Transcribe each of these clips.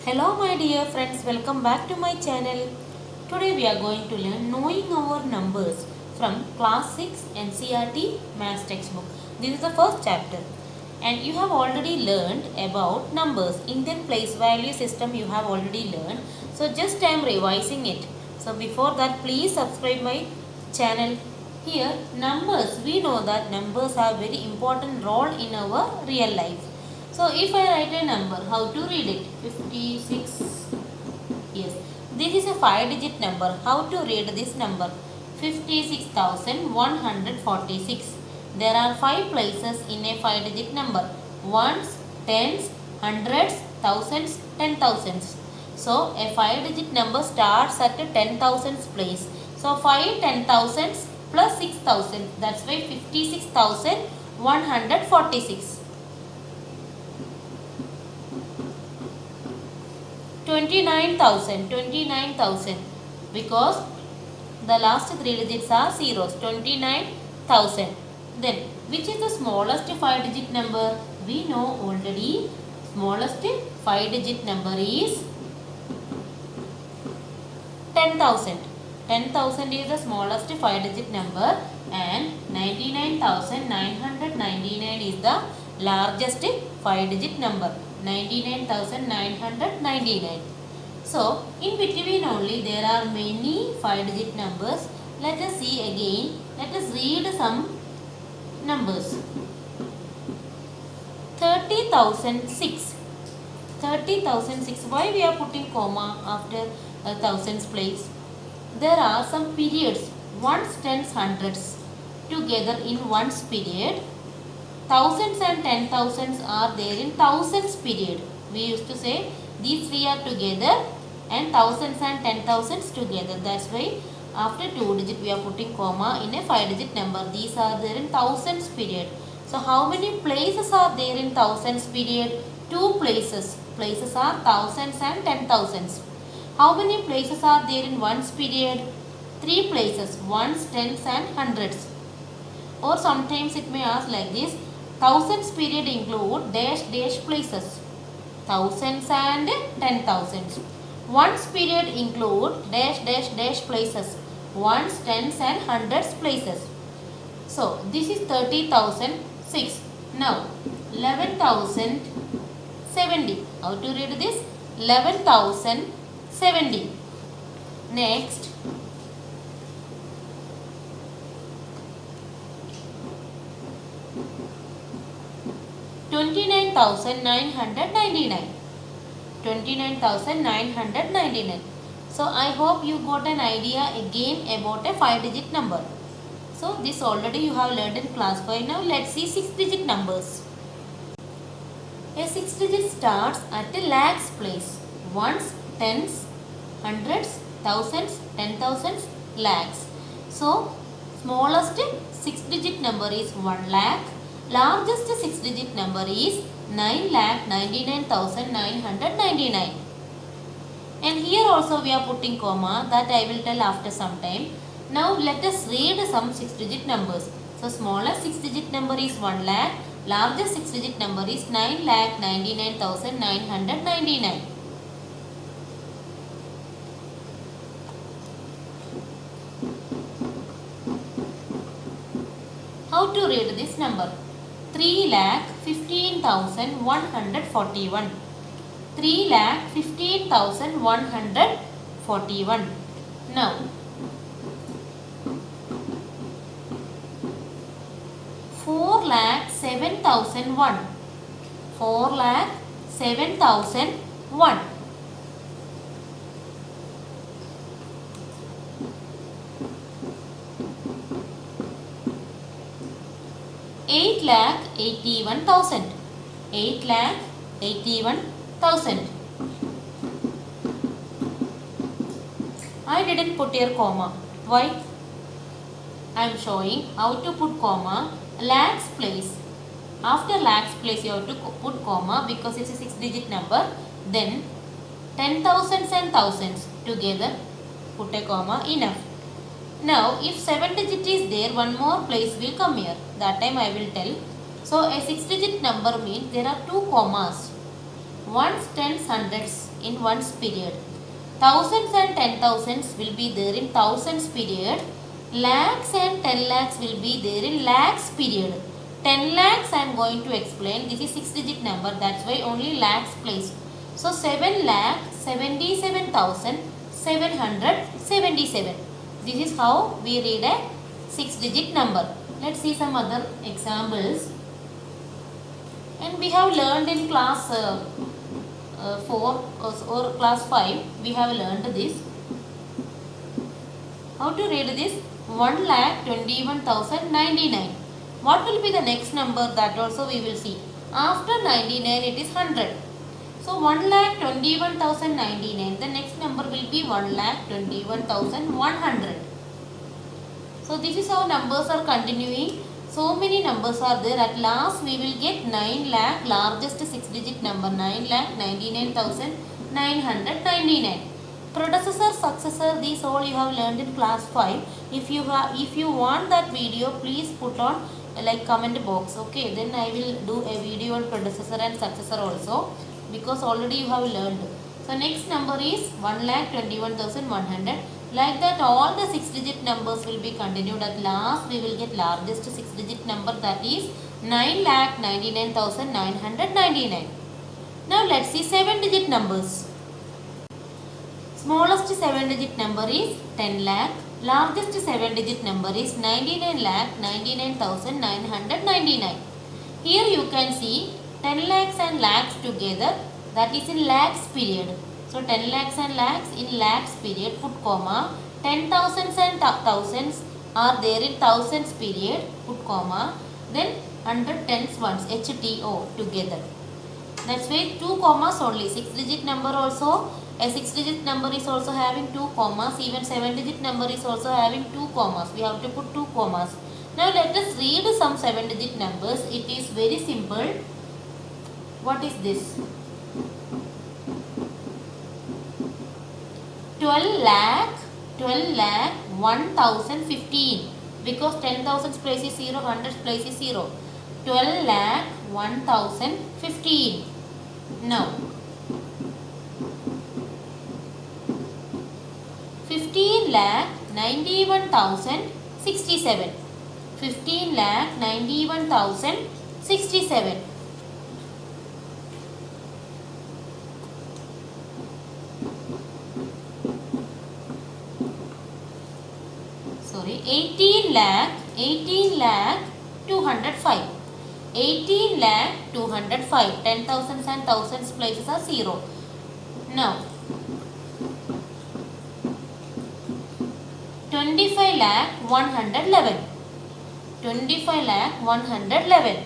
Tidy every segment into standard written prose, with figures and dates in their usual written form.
Hello my dear friends, welcome back to my channel. Today we are going to learn knowing our numbers from class 6 NCERT Maths textbook. This is the first chapter and you have already learned about numbers. Indian place value system you have already learned. So just I am revising it. So before that please subscribe my channel. Here numbers, we know that numbers have very important role in our real life. So if I write a number, how to read it? 56. Yes. This is a 5-digit number. How to read this number? 56,146. There are 5 places in a 5-digit number. Ones, tens, hundreds, thousands, 10,000s. So a 5-digit number starts at a 10,000s place. So 5 10,000s plus 6,000. That's why 56,146. 29,000 because the last 3 digits are zeros. 29,000. Then which is the smallest 5-digit number? We know already smallest 5-digit number is 10,000. 10,000 is the smallest 5-digit number and 99,999 is the largest 5-digit number. 99,999. So, in between only there are many 5-digit numbers. Let us see again. Let us read some numbers. 30,006. 30,006. Why we are putting comma after thousands place? There are some periods. Ones, tens, hundreds together in ones period. Thousands and 10,000s are there in thousands period. We used to say these three are together and thousands and 10,000s together. That's why after 2 digit we are putting comma in a 5-digit number. These are there in thousands period. So how many places are there in thousands period? 2 places. Places are thousands and 10,000s. How many places are there in ones period? 3 places. Ones, tens and hundreds. Or sometimes it may ask like this. Thousands period include dash dash places. Thousands and 10,000s. Ones period include dash dash dash places. Ones, tens and hundreds places. So this is 30,006. Now 11,070. How to read this? 11,070. Next 29,999. 29,999. So I hope you got an idea again about a 5-digit number. So this already you have learned in class 5. Now let's see 6-digit numbers. A 6-digit starts at a lakhs place. Ones, tens, hundreds, thousands, 10,000s, lakhs. So smallest 6-digit number is 1 lakh. Largest 6-digit number is 9,99,999. And here also we are putting comma, that I will tell after some time. Now let us read some 6-digit numbers. So smallest 6-digit number is 1 lakh. Largest 6-digit number is 9,99,999. How to read this number? 3,15,141. 3,15,141. Now 4,07,001. 4,07,001. 8,81,000. 8,81,000. I didn't put here comma. Why? I am showing how to put comma. Lakhs place. After lakhs place you have to put comma because it's a 6-digit number. Then 10,000s and thousands together put a comma, enough. Now if 7 digit is there, one more place will come here. That time I will tell. So a 6-digit number means there are 2 commas. Ones, tens, hundreds in one's period. Thousands and 10,000s will be there in thousands period. Lakhs and 10 lakhs will be there in lakhs period. 10 lakhs I am going to explain. This is 6 digit number. That's why only lakhs placed. So 7 lakh 77,777. This is how we read a 6 digit number. Let's see some other examples. And we have learned in class 4 or class 5. We have learned this. How to read this? 1,21,099. What will be the next number? That also we will see. After 99 it is 100. So 1,21,099. The next number will be 1,21,100. So this is how numbers are continuing. So many numbers are there. At last we will get 9 lakh, largest 6 digit number, 9,99,999. Predecessor, successor, these all you have learned in class 5. If you want that video, please put on like comment box. Okay, then I will do a video on predecessor and successor also, because already you have learned. So next number is 1,21,100. Like that all the 6 digit numbers will be continued. At last we will get largest 6 digit number, that is 9,99,999. Now let's see 7 digit numbers. Smallest 7 digit number is 10 lakh. Largest 7 digit number is 99,99,999. Here you can see 10 lakhs and lakhs together, that is in lakhs period. So 10 lakhs and lakhs in lakhs period, put comma. 10,000s and thousands are there in thousands period, put comma. Then 100 tens ones, HTO together. That's why 2 commas only. 6 digit number also, a 6 digit number is also having 2 commas. Even 7 digit number is also having 2 commas. We have to put 2 commas. Now let us read some 7 digit numbers. It is very simple. What is this? 12 lakh 1,015, because 10,000 place is 0, 100 place is 0. 12 lakh 1,015. Now 15 lakh 91,067. 15 lakh 91,067. Sorry, 18 lakh 205. 18 lakh 205. 10,000s and thousands places are 0. Now 25 lakh 111. 25 lakh 111.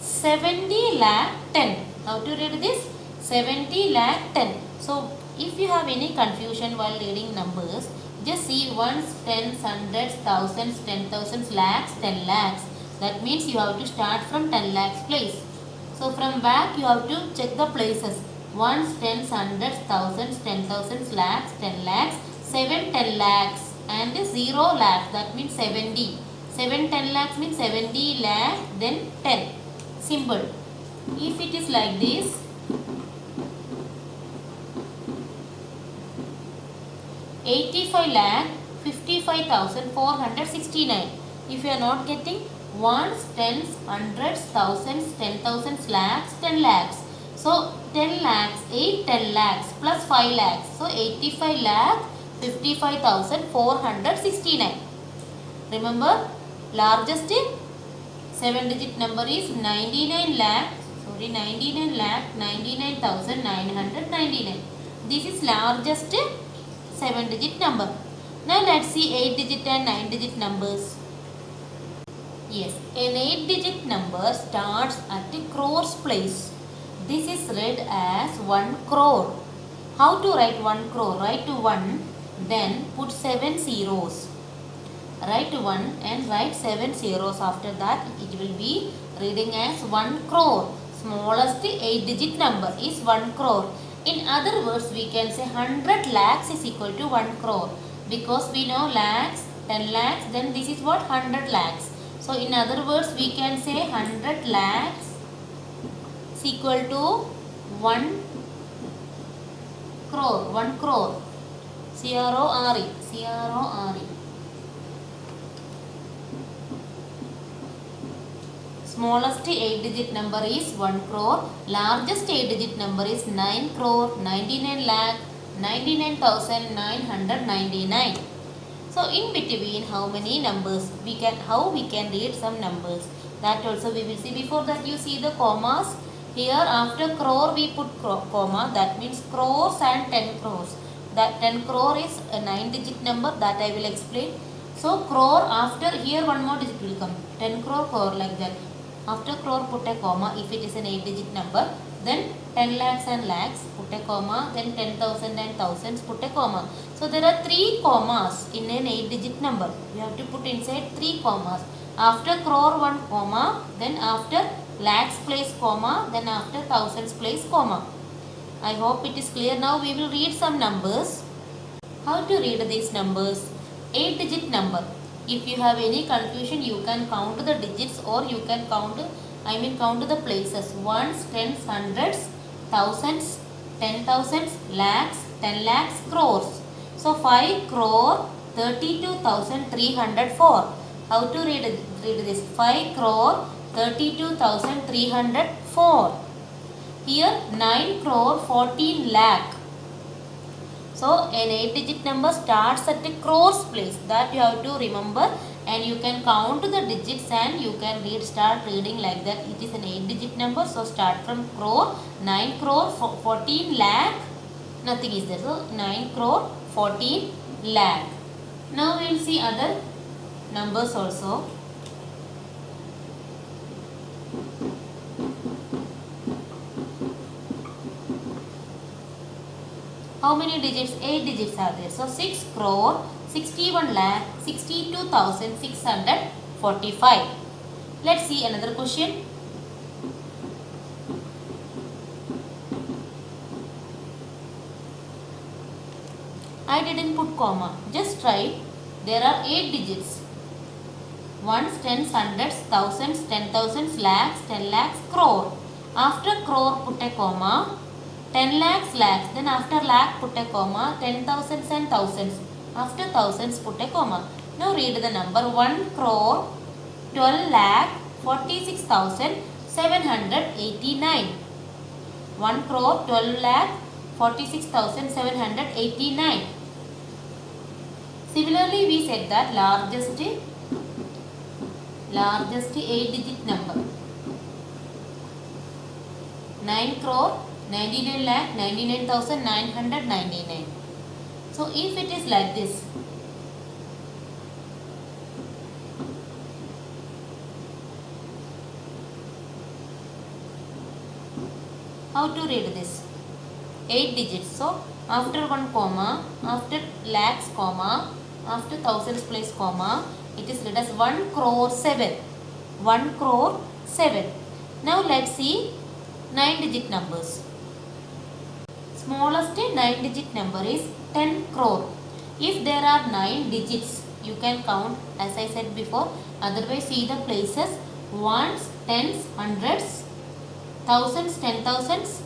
70 lakh 10. How to read this? 70 lakh 10. So if you have any confusion while reading numbers, just see ones, tens, hundreds, thousands, 10,000s, lakhs, 10 lakhs. That means you have to start from 10 lakhs place. So from back you have to check the places. Ones, tens, hundreds, thousands, 10,000s, lakhs, 10 lakhs, 7 10 lakhs and 0 lakh. That means 70. 7 10 lakhs means 70 lakh, then 10. Simple. If it is like this, $85 lakh 55,469. If you are not getting ones, tens, hundreds, thousands, 10,000s, lakhs, 10 lakhs. So 10 lakhs, 8 10 lakhs plus 5 lakhs. So 85 lakh 55,469. Remember, largest 7 digit number is 99 lakh 99,999. This is largest 7 digit number. Now let's see 8 digit and 9 digit numbers. Yes, an 8 digit number starts at the crores place. This is read as 1 crore. How to write 1 crore? Write 1, then put 7 zeros. Write 1 and write 7 zeros. After that it will be reading as 1 crore. Smallest 8 digit number is 1 crore. In other words, we can say 100 lakhs is equal to 1 crore. Because we know lakhs 10 lakhs, then this is what? 100 lakhs. So in other words, we can say 100 lakhs is equal to 1 crore. 1 crore. C-R-O-R-E. C-R-O-R-E. Smallest 8-digit number is 1 crore. Largest 8-digit number is 9 crore 99 lakh 99,999. So in between, how many numbers how we can read some numbers, that also we will see. Before that, you see the commas. Here after crore we put comma, that means crores and 10 crores. That 10 crore is a 9-digit number, that I will explain. So crore, after here one more digit will come, 10 crore like that. After crore put a comma if it is an 8-digit number. Then 10 lakhs and lakhs put a comma. Then 10,000 and thousands put a comma. So there are 3 commas in an 8-digit number. We have to put inside 3 commas. After crore 1 comma. Then after lakhs place comma. Then after thousands place comma. I hope it is clear. Now we will read some numbers. How to read these numbers? 8-digit number. If you have any confusion, you can count the digits, or you can count the places. Ones, tens, hundreds, thousands, 10,000s, lakhs, 10 lakhs, crores. So 5 crore 32,304. How to read this? 5 crore 32,304. Here 9 crore 14 lakh. So an 8-digit number starts at a crores place. That you have to remember, and you can count the digits and you can start reading like that. It is an 8-digit number, so start from crore. 9 crore 14 lakh, nothing is there. So 9 crore 14 lakh. Now we will see other numbers also. How many digits? 8 digits are there. So 6 crore 61 lakh 62,645. Let's see another question. I didn't put comma. Just try. There are 8 digits. Ones, tens, hundreds, thousands, 10,000s, lakhs, 10 lakhs, crore. After crore put a comma. 10 lakhs, lakhs. Then after lakh put a comma. 10,000s and thousands. After thousands put a comma. Now read the number. 1 crore 12 lakh 46,789. 1 crore 12 lakh 46,789. Similarly, we said that largest 8-digit number. 9 crore 99 lakh 99,999. So if it is like this, how to read this? 8 digits. So after 1 comma, after lakhs comma, after thousands place comma, it is read as 1 crore 7. 1 crore 7. Now let's see 9-digit numbers. Smallest 9-digit number is 10 crore. If there are 9 digits, you can count as I said before. Otherwise, see the places. Ones, tens, hundreds, thousands, 10,000s,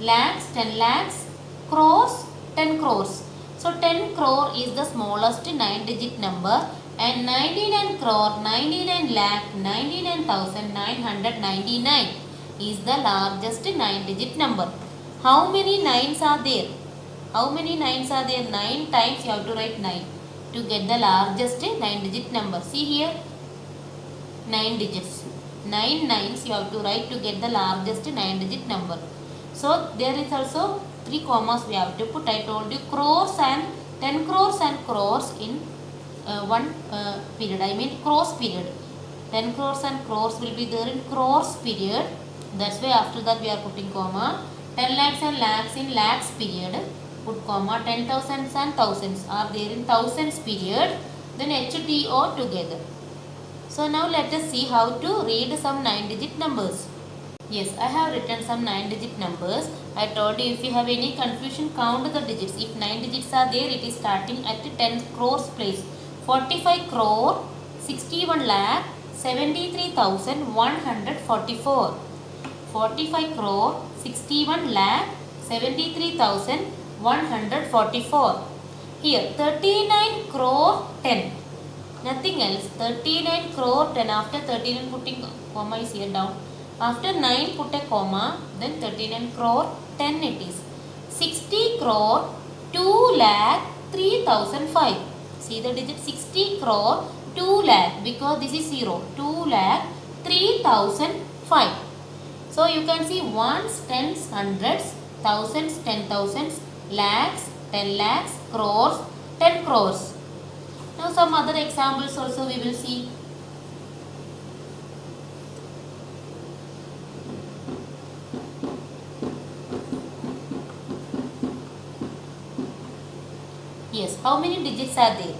lakhs, 10 lakhs, crores, 10 crores. So 10 crore is the smallest 9-digit number, and 99 crore 99 lakh 99,999 is the largest 9-digit number. How many 9s are there? How many 9s are there? 9 times you have to write 9 to get the largest 9-digit number. See here, 9 digits. 9 nines you have to write to get the largest 9-digit number. So there is also 3 commas we have to put. I told you crores and 10 crores and crores in one period. I mean crores period. 10 crores and crores will be there in crores period. That's why after that we are putting comma. 10 lakhs and lakhs in lakhs period. Put comma. 10,000s and thousands are there in thousands period. Then HTO together. So now let us see how to read some 9-digit numbers. Yes, I have written some 9-digit numbers. I told you if you have any confusion, count the digits. If 9 digits are there, it is starting at 10 crores place. 45 crore 61 lakh 73,144. 45 crore 61 lakh 73,144. Here 39 crore 10. Nothing else. 39 crore 10. After 39 putting comma is here down. After 9 put a comma. Then 39 crore 10 it is. 60 crore 2 lakh 3,005. See the digit 60 crore 2 lakh because this is 0. 2 lakh 3,005. So you can see ones, tens, hundreds, thousands, 10,000s, lakhs, 10 lakhs, crores, 10 crores. Now some other examples also we will see. Yes, how many digits are there?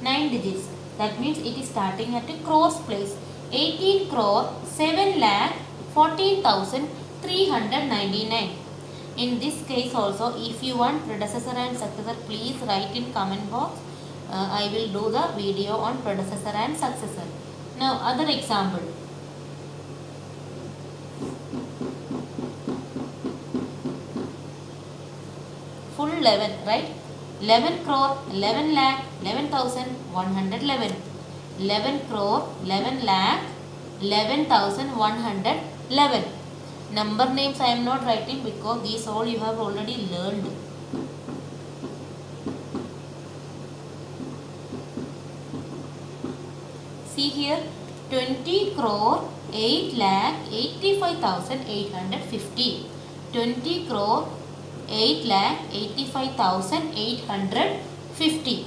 9 digits. That means it is starting at a crores place. 18 crore 7 lakh 14,399. In this case also, if you want predecessor and successor, please write in comment box. I will do the video on predecessor and successor. Now other example. Full 11, right? 11 crore 11 lakh 11,111. 11 crore 11 lakh 11,111. Number names I am not writing because these all you have already learned. See here 20 crore 8 lakh 85,850. 20 crore 8 lakh 85,850.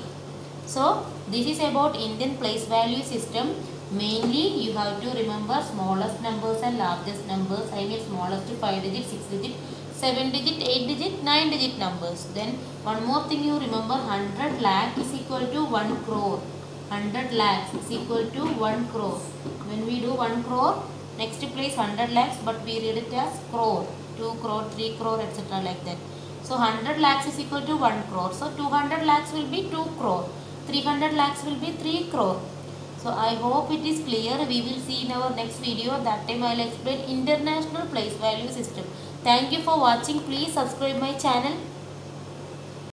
So this is about Indian place value system. Mainly you have to remember smallest numbers and largest numbers. I mean smallest 5 digit, 6 digit, 7 digit, 8 digit, 9 digit numbers. Then one more thing you remember, 100 lakh is equal to 1 crore. 100 lakhs is equal to 1 crore. When we do 1 crore, next place 100 lakhs, but we read it as crore, 2 crore, 3 crore, etc. like that. So 100 lakhs is equal to 1 crore. So 200 lakhs will be 2 crore. 300 lakhs will be 3 crore. So I hope it is clear. We will see in our next video. That time I will explain international place value system. Thank you for watching. Please subscribe my channel.